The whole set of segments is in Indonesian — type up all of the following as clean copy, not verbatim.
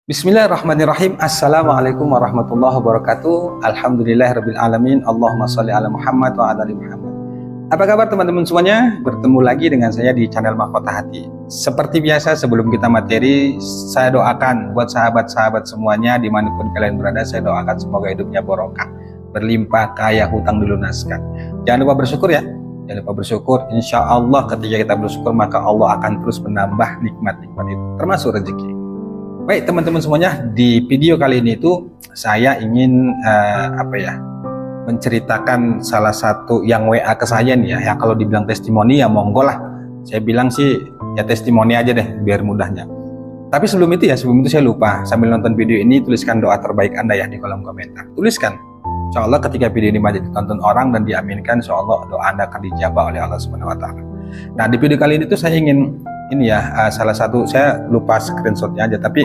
Bismillahirrahmanirrahim. Assalamualaikum warahmatullahi wabarakatuh. Alhamdulillahirrabbilalamin. Allahumma sholli ala Muhammad wa ala ali Muhammad. Apa kabar teman-teman semuanya? Bertemu lagi dengan saya di channel Mahkota Hati. Seperti biasa sebelum kita materi, saya doakan buat sahabat-sahabat semuanya dimanapun kalian berada, saya doakan semoga hidupnya barokah, berlimpah kaya, hutang dilunaskan. Jangan lupa bersyukur ya. Jangan lupa bersyukur. Insya Allah ketika kita bersyukur maka Allah akan terus menambah nikmat-nikmat itu, termasuk rezeki. Baik teman-teman semuanya, di video kali ini itu saya ingin menceritakan salah satu yang WA ke saya nih ya. Kalau dibilang testimoni ya monggo lah. Saya bilang sih ya testimoni aja deh biar mudahnya. Tapi sebelum itu saya lupa, sambil nonton video ini tuliskan doa terbaik Anda ya di kolom komentar. Tuliskan. Insya Allah ketika video ini banyak ditonton orang dan diaminkan, insya Allah doa Anda akan dijabah oleh Allah Subhanahu Wa Taala. Nah di video kali ini tuh saya ingin salah satu, saya lupa screenshotnya aja, tapi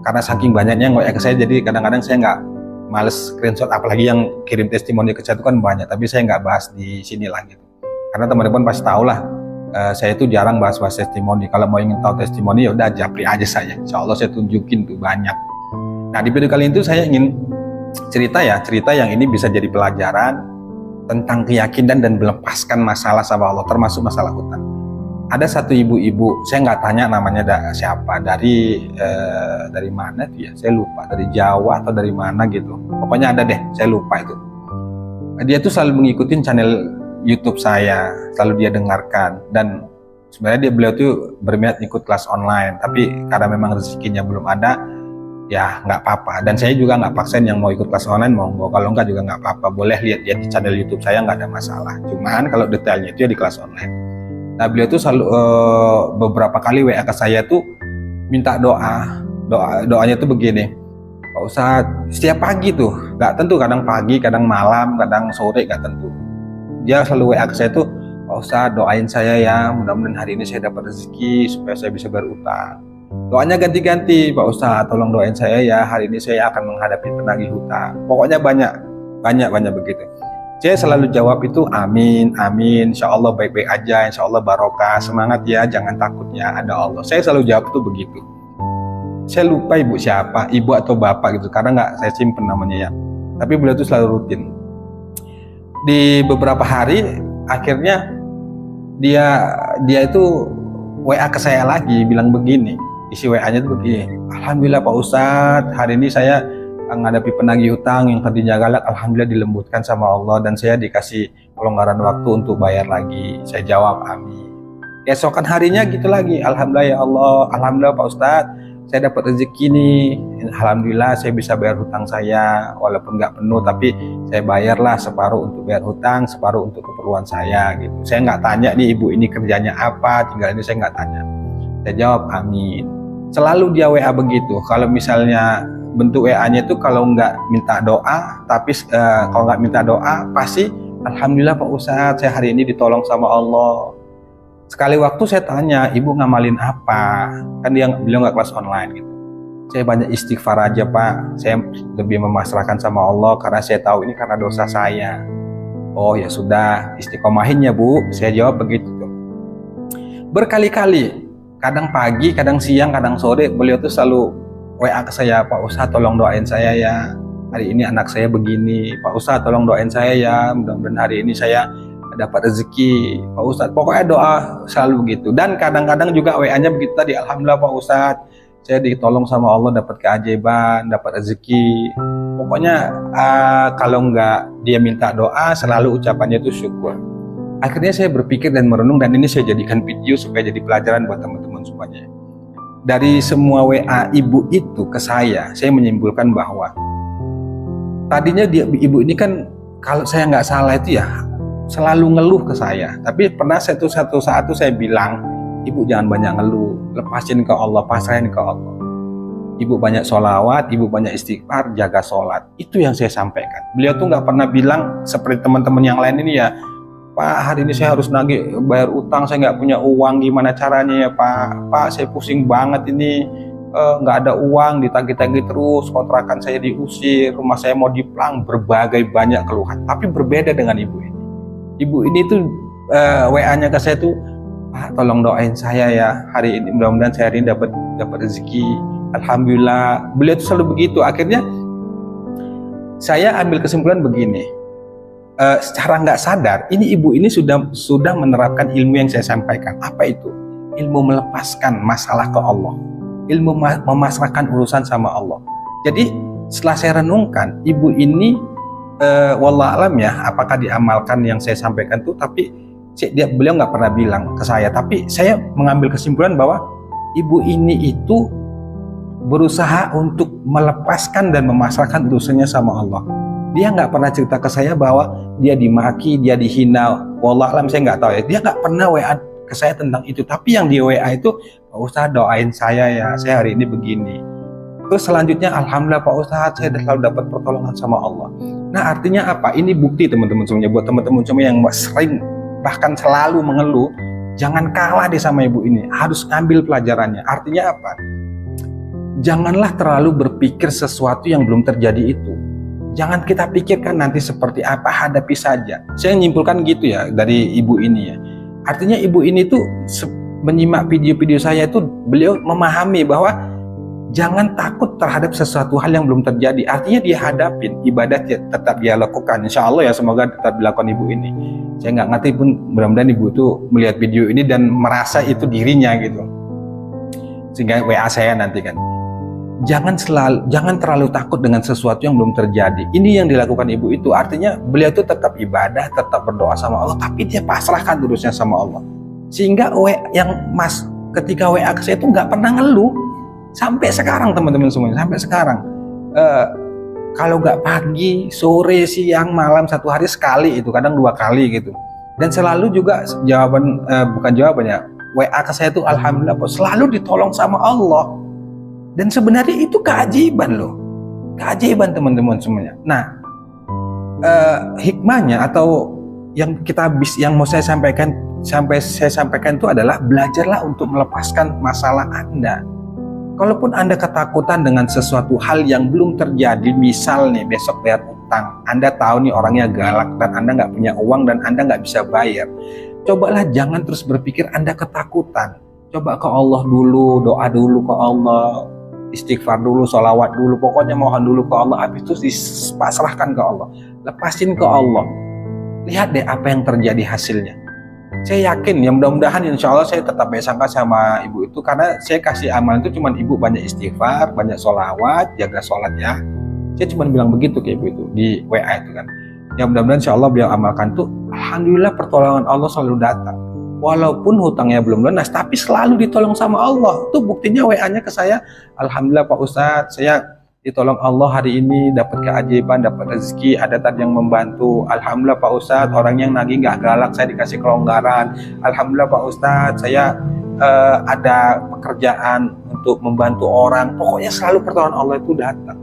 karena saking banyaknya yang WA ke saya, jadi kadang-kadang saya nggak males screenshot, apalagi yang kirim testimoni ke saya itu kan banyak, tapi saya nggak bahas di sini lah gitu. Karena teman-teman pasti tahu lah, saya itu jarang bahas-bahas testimoni. Kalau mau ingin tahu testimoni ya udah japri aja saya, insya Allah saya tunjukin tuh banyak. Nah di video kali ini tuh saya ingin cerita yang ini bisa jadi pelajaran tentang keyakinan dan melepaskan masalah sama Allah, termasuk masalah hutang. Ada satu ibu-ibu, saya nggak tanya namanya siapa, dari mana tuh ya, saya lupa, dari Jawa atau dari mana gitu. Pokoknya ada deh, saya lupa itu. Dia tuh selalu mengikuti channel YouTube saya, selalu dia dengarkan, dan sebenarnya beliau tuh berminat ikut kelas online, tapi karena memang rezekinya belum ada, ya nggak apa-apa. Dan saya juga nggak paksain yang mau ikut kelas online, monggo. Kalau nggak juga nggak apa-apa, boleh lihat di channel YouTube saya, nggak ada masalah. Cuman kalau detailnya itu ya di kelas online. Nah beliau tuh selalu beberapa kali WA ke saya tuh minta doanya tuh begini, Pak Ustadz, setiap pagi tuh, nggak tentu, kadang pagi, kadang malam, kadang sore, nggak tentu. Dia selalu WA ke saya tuh, Pak Ustadz doain saya ya, mudah-mudahan hari ini saya dapat rezeki supaya saya bisa bayar utang. Doanya ganti-ganti, Pak Ustadz tolong doain saya ya, hari ini saya akan menghadapi penagih hutang. Pokoknya banyak begitu. Saya selalu jawab itu amin, insya Allah baik-baik aja, insya Allah barokah, semangat ya, jangan takut ya, ada Allah. Saya selalu jawab itu begitu. Saya lupa ibu siapa, ibu atau bapak gitu, karena nggak saya simpen namanya ya. Tapi beliau itu selalu rutin. Di beberapa hari, akhirnya dia itu WA ke saya lagi, bilang begini, isi WA-nya itu begini, Alhamdulillah Pak Ustadz, hari ini saya menghadapi penagih hutang yang tadinya galak, alhamdulillah dilembutkan sama Allah dan saya dikasih pelonggaran waktu untuk bayar lagi. Saya jawab amin. Keesokan harinya gitu lagi, alhamdulillah ya Allah, alhamdulillah Pak Ustadz, saya dapat rezeki nih, alhamdulillah saya bisa bayar hutang saya, walaupun nggak penuh tapi saya bayarlah separuh untuk bayar hutang, separuh untuk keperluan saya gitu. Saya nggak tanya nih ibu ini kerjanya apa, tinggal ini saya nggak tanya. Saya jawab amin. Selalu dia WA begitu. Kalau misalnya bentuk WA-nya itu kalau nggak minta doa, tapi kalau nggak minta doa pasti alhamdulillah Pak Ustadz saya hari ini ditolong sama Allah. Sekali waktu saya tanya, ibu ngamalin apa? Kan beliau nggak kelas online gitu. Saya banyak istighfar aja Pak, saya lebih memasrahkan sama Allah karena saya tahu ini karena dosa saya. Oh ya sudah, istiqomahin ya Bu, saya jawab begitu tuh. Berkali-kali, kadang pagi, kadang siang, kadang sore, beliau tuh selalu WA ke saya, Pak Ustadz tolong doain saya ya, hari ini anak saya begini, Pak Ustadz tolong doain saya ya, mudah-mudahan hari ini saya dapat rezeki, Pak Ustadz. Pokoknya doa selalu begitu. Dan kadang-kadang juga WA-nya begitu tadi, alhamdulillah Pak Ustadz saya ditolong sama Allah dapat keajaiban, dapat rezeki. Pokoknya kalau nggak dia minta doa, selalu ucapannya itu syukur. Akhirnya saya berpikir dan merenung, dan ini saya jadikan video supaya jadi pelajaran buat teman-teman semuanya. Dari semua WA ibu itu ke saya menyimpulkan bahwa tadinya ibu ini kan kalau saya nggak salah itu ya selalu ngeluh ke saya. Tapi pernah satu saat itu saya bilang, ibu jangan banyak ngeluh, lepasin ke Allah, pasrahin ke Allah. Ibu banyak sholawat, ibu banyak istighfar, jaga sholat. Itu yang saya sampaikan. Beliau tuh nggak pernah bilang seperti teman-teman yang lain ini ya, Pak hari ini saya harus nagih bayar utang, saya nggak punya uang, gimana caranya ya Pak saya pusing banget ini, nggak ada uang, ditagih-tagih terus, kontrakan saya diusir, rumah saya mau diplang, berbagai banyak keluhan. Tapi berbeda dengan ibu ini tuh WA-nya ke saya tuh, Pak tolong doain saya ya, hari ini mudah-mudahan saya hari ini dapat rezeki, Alhamdulillah, beliau itu selalu begitu. Akhirnya saya ambil kesimpulan begini, secara nggak sadar, ini ibu ini sudah menerapkan ilmu yang saya sampaikan. Apa itu? Ilmu melepaskan masalah ke Allah, ilmu memasrahkan urusan sama Allah. Jadi setelah saya renungkan, ibu ini wallah alam ya, apakah diamalkan yang saya sampaikan tuh, tapi beliau nggak pernah bilang ke saya. Tapi saya mengambil kesimpulan bahwa ibu ini itu berusaha untuk melepaskan dan memasrahkan urusannya sama Allah. Dia nggak pernah cerita ke saya bahwa dia dimaki, dia dihina. Wallah alam saya nggak tahu ya. Dia nggak pernah WA ke saya tentang itu. Tapi yang di WA itu, Pak Ustadz doain saya ya, saya hari ini begini. Terus selanjutnya, alhamdulillah Pak Ustadz, saya selalu dapat pertolongan sama Allah. Nah artinya apa? Ini bukti teman-teman semuanya. Buat teman-teman semua yang sering bahkan selalu mengeluh, jangan kalah deh sama ibu ini. Harus ngambil pelajarannya. Artinya apa? Janganlah terlalu berpikir sesuatu yang belum terjadi itu. Jangan kita pikirkan nanti seperti apa, hadapi saja. Saya menyimpulkan gitu ya dari ibu ini ya. Artinya ibu ini tuh menyimak video-video saya itu, beliau memahami bahwa jangan takut terhadap sesuatu hal yang belum terjadi. Artinya dia hadapin, ibadah tetap dia lakukan. Insya Allah ya, semoga tetap dilakukan ibu ini. Saya nggak ngerti pun, mudah-mudahan ibu itu melihat video ini dan merasa itu dirinya gitu. Sehingga WA saya nanti kan. Jangan terlalu takut dengan sesuatu yang belum terjadi. Ini yang dilakukan ibu itu, artinya beliau itu tetap ibadah, tetap berdoa sama Allah, tapi dia pasrahkan urusnya sama Allah. Sehingga ketika WA ke saya itu nggak pernah ngeluh. Sampai sekarang teman-teman semuanya, sampai sekarang kalau nggak pagi, sore, siang, malam, satu hari sekali, itu kadang 2 kali gitu. Dan selalu juga bukan jawabannya, WA ke saya itu alhamdulillah selalu ditolong sama Allah. Dan sebenarnya itu keajaiban loh, keajaiban teman-teman semuanya. Nah hikmahnya atau yang mau saya sampaikan itu adalah belajarlah untuk melepaskan masalah Anda. Kalaupun Anda ketakutan dengan sesuatu hal yang belum terjadi, misal nih besok bayar utang, Anda tahu nih orangnya galak dan Anda nggak punya uang dan Anda nggak bisa bayar, cobalah jangan terus berpikir Anda ketakutan. Coba ke Allah dulu, doa dulu ke Allah, istighfar dulu, sholawat dulu, pokoknya mohon dulu ke Allah, habis itu dipasrahkan ke Allah, lepasin ke Allah, lihat deh apa yang terjadi hasilnya. Saya yakin ya, mudah-mudahan insya Allah saya tetap baik sangka sama ibu itu, karena saya kasih amalan itu cuman ibu banyak istighfar, banyak sholawat, jaga sholat ya. Saya cuma bilang begitu ke ibu itu di WA itu kan. Ya mudah-mudahan insya Allah beliau amalkan tuh, alhamdulillah pertolongan Allah selalu datang. Walaupun hutangnya belum lunas, tapi selalu ditolong sama Allah. Itu buktinya WA-nya ke saya, alhamdulillah Pak Ustadz, saya ditolong Allah hari ini, dapat keajaiban, dapat rezeki, ada tadi yang membantu. Alhamdulillah Pak Ustadz, orang yang nagih nggak galak, saya dikasih kelonggaran. Alhamdulillah Pak Ustadz, saya ada pekerjaan untuk membantu orang. Pokoknya selalu pertolongan Allah itu datang.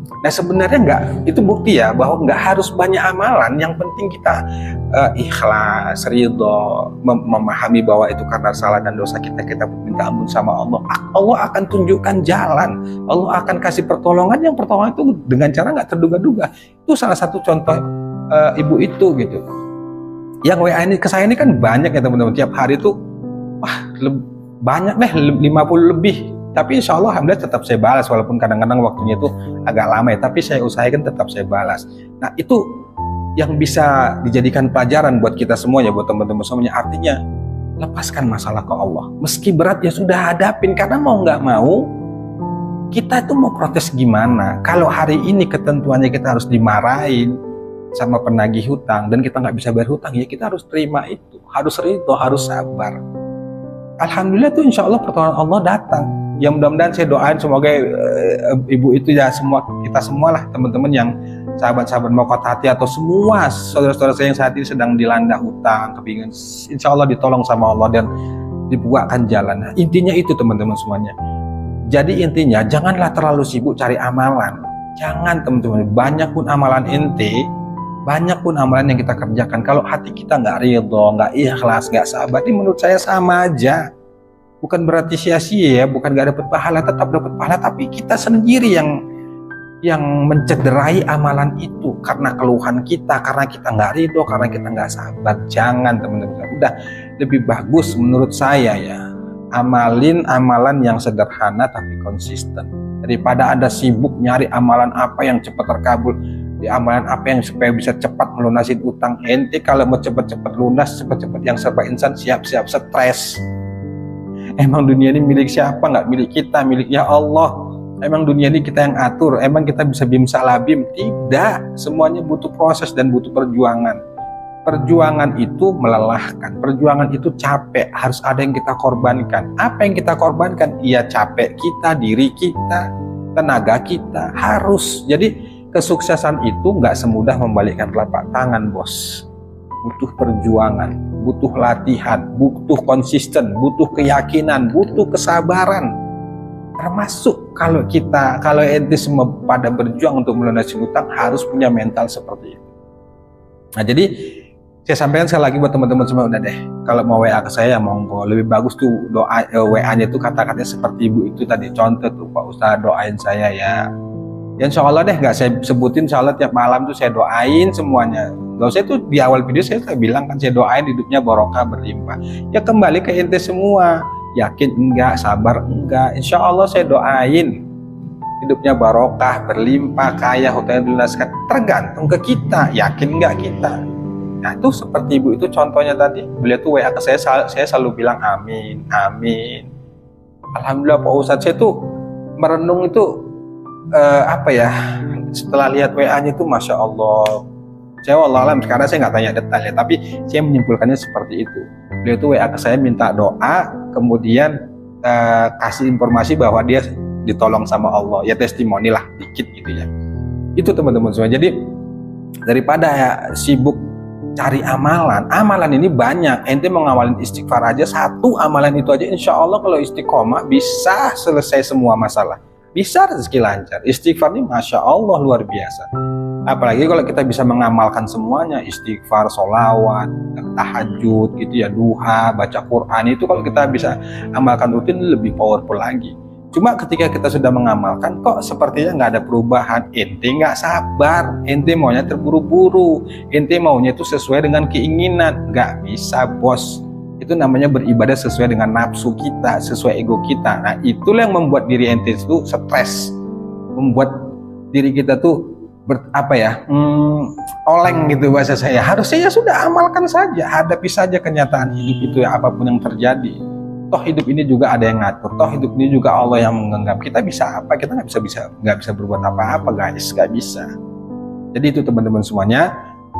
Nah sebenarnya itu bukti ya bahwa nggak harus banyak amalan, yang penting kita ikhlas, ridho, memahami bahwa itu karena salah dan dosa kita minta ampun sama Allah. Allah akan tunjukkan jalan, Allah akan kasih pertolongan, yang pertolongan itu dengan cara nggak terduga-duga. Itu salah satu contoh ibu itu gitu. Yang WA ini ke saya ini kan banyak ya teman-teman, tiap hari tuh banyak deh, 50 lebih. Tapi insya Allah alhamdulillah tetap saya balas, walaupun kadang-kadang waktunya itu agak lama ya, tapi saya usahakan tetap saya balas. Nah itu yang bisa dijadikan pelajaran buat kita semuanya, buat teman-teman semuanya. Artinya lepaskan masalah ke Allah, meski berat ya sudah hadapin, karena mau nggak mau kita itu mau protes gimana. Kalau hari ini ketentuannya kita harus dimarahin sama penagih hutang dan kita nggak bisa bayar hutang, ya kita harus terima itu, harus ridho, harus sabar. Alhamdulillah tuh insya Allah pertolongan Allah datang. Ya mudah-mudahan saya doain semoga ibu itu ya, kita semua lah teman-teman yang sahabat-sahabat Mokat Hati atau semua saudara-saudara saya yang saat ini sedang dilanda hutang, kebingungan, insya Allah ditolong sama Allah dan dibukakan jalan. Nah, intinya itu teman-teman semuanya. Jadi intinya janganlah terlalu sibuk cari amalan. Jangan teman-teman, banyak pun amalan ente, banyak pun amalan yang kita kerjakan, kalau hati kita nggak ridho, nggak ikhlas, nggak sabar, ini menurut saya sama aja. Bukan berarti sia-sia ya, bukan nggak dapat pahala, tetap dapat pahala, tapi kita sendiri yang mencederai amalan itu karena keluhan kita, karena kita nggak ridho, karena kita nggak sabar. Jangan teman-teman, udah lebih bagus menurut saya ya, amalin amalan yang sederhana tapi konsisten. Daripada Anda sibuk nyari amalan apa yang cepat terkabul, di amalan apa yang supaya bisa cepat melunasin utang. Ente kalau mau cepat-cepat lunas, cepat-cepat yang serba insan, siap-siap stres. Emang dunia ini milik siapa? Nggak milik kita, miliknya Allah. Emang dunia ini kita yang atur? Emang kita bisa bim salabim? Tidak. Semuanya butuh proses dan butuh perjuangan. Perjuangan itu melelahkan, perjuangan itu capek, harus ada yang kita korbankan. Apa yang kita korbankan? Iya, capek kita, diri kita, tenaga kita, harus. Jadi kesuksesan itu nggak semudah membalikkan telapak tangan, bos. Butuh perjuangan, butuh latihan, butuh konsisten, butuh keyakinan, butuh kesabaran. Termasuk kalau ente semua pada berjuang untuk melunasi utang, harus punya mental seperti itu. Nah, jadi saya sampaikan sekali lagi buat teman-teman semua, udah deh, kalau mau WA ke saya ya monggo. Lebih bagus tuh doa WA-nya tuh kata-katanya seperti ibu itu tadi, contoh tuh, Pak Ustadz doain saya ya. Ya insya Allah deh, nggak saya sebutin, insya Allah tiap malam tuh saya doain semuanya. Gak usah tuh di awal video saya bilang kan, saya doain hidupnya barokah berlimpah. Ya kembali ke ente semua, yakin enggak, sabar enggak, insya Allah saya doain hidupnya barokah berlimpah, kaya, hutangnya dilunaskan. Tergantung ke kita, yakin enggak kita. Nah itu seperti ibu itu contohnya tadi, beliau tuh WA ke saya selalu bilang amin, amin. Alhamdulillah Pak Ustadz, saya tuh merenung itu setelah lihat WA-nya itu Masya Allah. Saya wallahualam, sekarang saya nggak tanya detailnya, tapi saya menyimpulkannya seperti itu. Beliau tuh WA ke saya minta doa, kemudian kasih informasi bahwa dia ditolong sama Allah, ya testimoni lah dikit gitu ya. Itu teman-teman semua. Jadi daripada sibuk cari amalan ini banyak. Ente mau ngawalin istighfar aja, satu amalan itu aja insya Allah kalau istiqomah bisa selesai semua masalah, bisa rezeki lancar. Istighfar ini Masya Allah luar biasa. Apalagi kalau kita bisa mengamalkan semuanya, istighfar, sholawat, tahajud gitu ya, duha, baca Quran, itu kalau kita bisa amalkan rutin lebih powerful lagi. Cuma ketika kita sudah mengamalkan, kok sepertinya nggak ada perubahan, ente nggak sabar, ente maunya terburu-buru, ente maunya itu sesuai dengan keinginan. Nggak bisa bos, itu namanya beribadah sesuai dengan nafsu kita, sesuai ego kita. Nah itulah yang membuat diri ente itu stres, membuat diri kita tuh oleng gitu bahasa saya. Harusnya ya sudah amalkan saja, hadapi saja kenyataan hidup itu ya, apapun yang terjadi. Toh hidup ini juga ada yang ngatur, toh hidup ini juga Allah yang menggenggam. Kita bisa apa? Kita nggak bisa berbuat apa-apa guys, nggak bisa. Jadi itu teman-teman semuanya,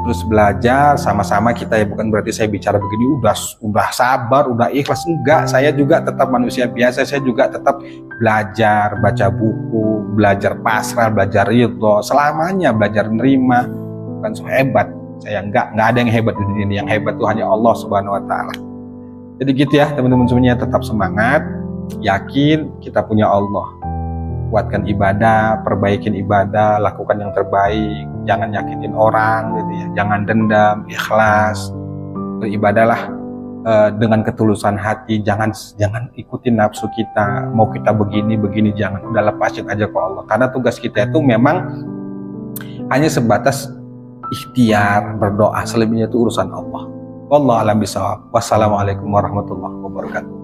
terus belajar sama-sama kita ya. Bukan berarti saya bicara begini udah sabar, udah ikhlas, enggak. Saya juga tetap manusia biasa, saya juga tetap belajar, baca buku, belajar pasrah, belajar ridho, selamanya belajar nerima. Bukan so hebat, saya nggak ada yang hebat di dunia ini. Yang hebat itu hanya Allah Subhanahu Wa Taala. Jadi gitu ya teman-teman semuanya, tetap semangat, yakin kita punya Allah. Kuatkan ibadah, perbaikin ibadah, lakukan yang terbaik, jangan nyakitin orang gitu ya, jangan dendam, ikhlas, beribadahlah dengan ketulusan hati, jangan ikutin nafsu kita, mau kita begini, jangan, udah lepasin aja ke Allah. Karena tugas kita itu memang hanya sebatas ikhtiar, berdoa, selebihnya itu urusan Allah. Wallahu a'lam bishawab. Wassalamualaikum warahmatullahi wabarakatuh.